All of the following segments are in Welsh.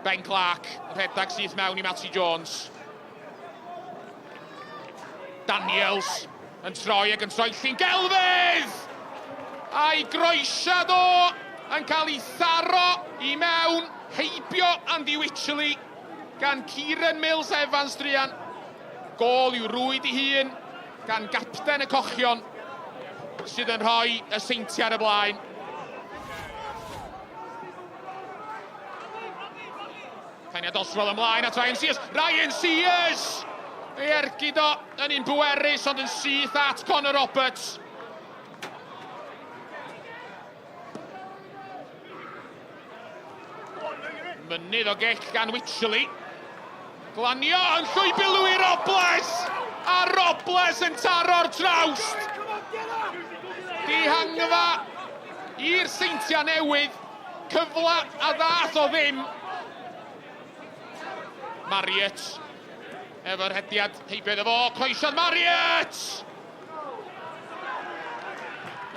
Ben Clark, y rhedag sydd mewn i Matty Jones. Daniels yn troi ac yn troi Llyngelfydd! A'i groesiad o yn cael ei tharo i mewn, heibio Andy Wycherley gan Kieran Mills Evans druan. Gôl i'w rwyd i hun gan gapten y cochion sydd yn rhoi y Seintiau ar y blaen. Cainiad Oswell ymlaen at Ryan Sears. Ryan Sears! Ei ergyd o yn un bwerus ond yn syth at Connor Roberts. Mynydd o gell gan Wycherley. Glanio yn llwybilw i Robles! A Robles yn taro'r trawst! Dihangfa i'r Seintiau Newydd. Cyfla a ddath o ddim. Marriott efo'r hediad heibiodd efo, croesiodd Marriott!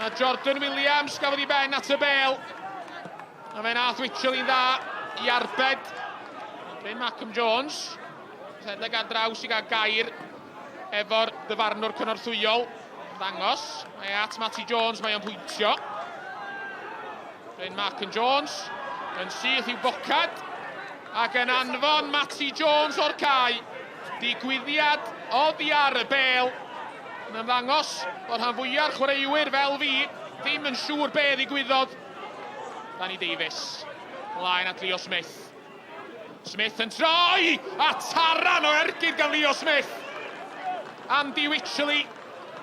A Jordan Williams gafodd i ben at y bel. A fe nath Wycherley'n dda i arbed. Bryn Mackham Jones. Rhedeg ar draws i gael gair efo'r dyfarnwr cynorthwyol. Ddangos, mae at Matty Jones, mae o'n pwyntio. Bryn Mackham Jones yn syth i'w bocad. Ac yn anfon Matty Jones o'r cae. Digwyddiad oddi ar y bel. Yn ymddangos bod rhan fwyaf chwaraewyr fel fi ddim yn siŵr be ddigwyddodd. Danny Davies. Mlaen at Leo Smith. Smith yn troi! A taran o ergyd gan Leo Smith. Andy Wycherley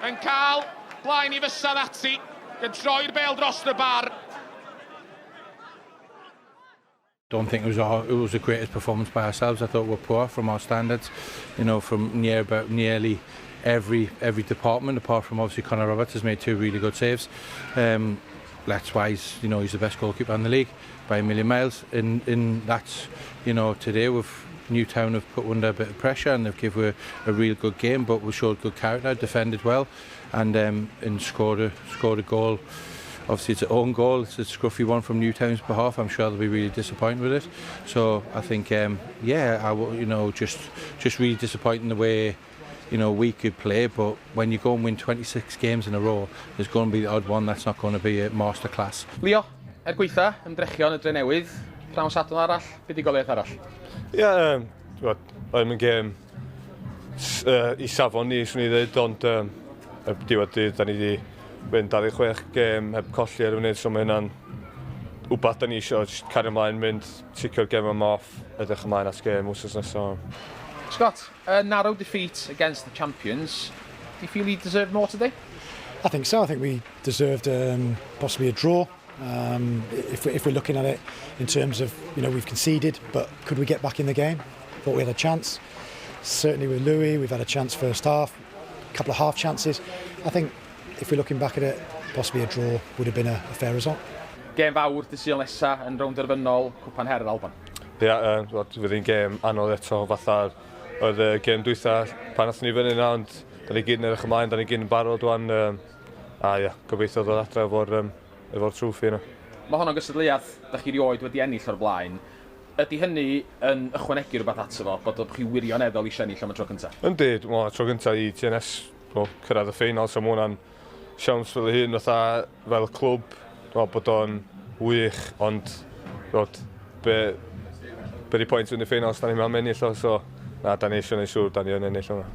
yn cael blaen i fysad ati. Yn troi'r bel dros y bar. Don't think it was the greatest performance by ourselves. I thought we were poor from our standards, you know, from nearly every department, apart from obviously Connor Roberts has made 2 really good saves. Let's wise, you know, he's the best goalkeeper in the league by a million miles. In that, you know, today Newtown have put under a bit of pressure and they've given a real good game, but we showed good character, defended well, and scored a goal. Obviously it's an own goal, it's a scruffy one from Newtown's behalf. I'm sure they'll be really disappointed with it. So I think, you know, just really disappointing the way, you know, we could play. But when you go and win 26 games in a row, there's going to be the odd one that's not going to be a masterclass. Leo, gweitha, ymdrechion y Drenewydd, prawn sadwrn arall, buddugoliaeth arall? Ie, oedd yn gêm i safon ni, swn i ddweud, ond diwedd dydd, da ni wedi mynd 26 gêm heb colli ar y funud, so mae hynna'n wbath da ni eisiau cario ymlaen, mynd ticio'r gêm am off, edrych ymlaen at gêm wsos nesaf. Scott, a narrow defeat against the champions, do you feel he deserved more today? I think so. I think we deserved possibly a draw. If we're looking at it in terms of, you know, we've conceded, but could we get back in the game? Thought we had a chance. Certainly with Louis, we've had a chance first half, a couple of half chances. I think if we're looking back at it, possibly a draw would have been a fair result. Gêm fawr dy Sul nesa yn rownd erbynol Cwpan Her yr Alban. Ie, fydd hi'n gêm anodd eto, fatha oedd y gêm dwytha pan athyn ni fyny yna, ond da ni gyd yn edrych ymlaen, da ni gyd yn barod wan. Gobeithio ddod adre efo'r trwffi yna. Mae hwnna'n gystadleuaeth da chi rioed wedi ennill o'r blaen. Ydy hynny yn ychwanegu rhywbeth ato fo, bod chi wirioneddol eisiau ennill am y tro cyntaf? Yndi, tro cyntaf i TNS cyrraedd y ffeinal, so mae hwnna'n siawns fel y hun fel clwb, bod o'n wych, ond be di pwynt yn y ffeinal, da ni'n mewn ennill o, so da ni eisiau gwneud siŵr, da ni yn ennill hwnna.